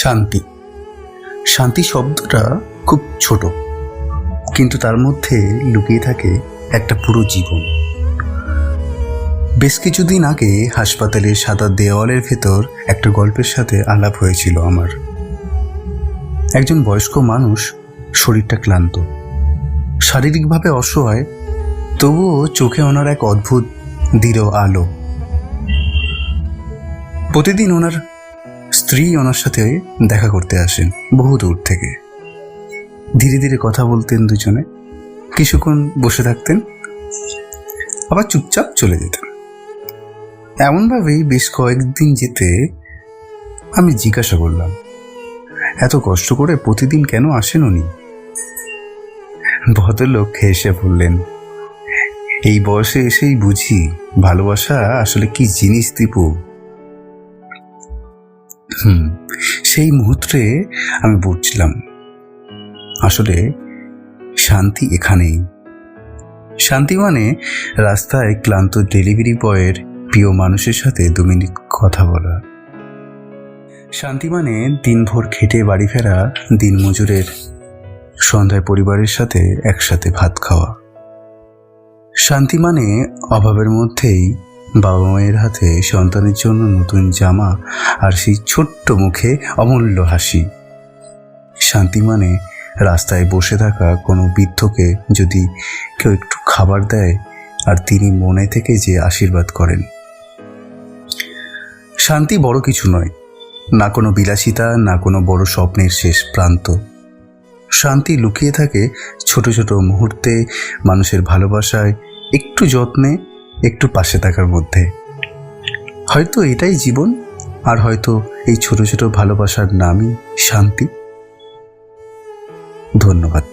শান্তি। শান্তি শব্দটা খুব ছোট, কিন্তু তার মধ্যে লুকিয়ে থাকে একটা পুরো জীবন। বেশ কিছুদিন আগে হাসপাতালের সাদা দেওয়ালের ভেতর একটা গল্পের সাথে আলাপ হয়েছিল আমার। একজন বয়স্ক মানুষ, শরীরটা ক্লান্ত, শারীরিকভাবে অসহায়, তবুও চোখে ওনার এক অদ্ভুত দৃঢ় আলো। প্রতিদিন ওনার স্ত্রী ওনার সাথে দেখা করতে আসেন বহু দূর থেকে। ধীরে ধীরে কথা বলতেন দুজনে, কিছুক্ষণ বসে থাকতেন, আবার চুপচাপ চলে যেতেন। এমনভাবেই বেশ কয়েকদিন যেতে আমি জিজ্ঞাসা করলাম, এত কষ্ট করে প্রতিদিন কেন আসেন উনি? ভদ্রলোক হেসে বললেন, এই বয়সে এসেই বুঝি ভালোবাসা আসলে কি জিনিস দীপু। সেই মুহূর্তে আমি বুঝলাম আসলে শান্তি এখানেই। শান্তি মানে রাস্তায় ক্লান্ত ডেলিভারি বয়ের প্রিয় মানুষের সাথে 2 মিনিট কথা বলা। শান্তি মানে দিনভর খেটে বাড়ি ফেরা দিনমজুরের সন্ধ্যায় পরিবারের সাথে একসাথে ভাত খাওয়া। শান্তি মানে অভাবের মধ্যেই বাবা মায়ের হাতে সন্তানের জন্য নতুন জামা আর সেই ছোট্ট মুখে অমূল্য হাসি। শান্তি মানে রাস্তায় বসে থাকা কোনো বৃদ্ধকে যদি কেউ একটু খাবার দেয় আর তিনি মনে থেকে যে আশীর্বাদ করেন। শান্তি বড় কিছু নয়, না কোনো বিলাসিতা, না কোনো বড় স্বপ্নের শেষ প্রান্ত। শান্তি লুকিয়ে থাকে ছোট ছোট মুহূর্তে, মানুষের ভালোবাসায়, একটু যত্নে, একটু পাশে থাকার মধ্যে। হয়তো এটাই জীবন, আর হয়তো এই ছোট ছোট ভালোবাসার নামই শান্তি। ধন্যবাদ।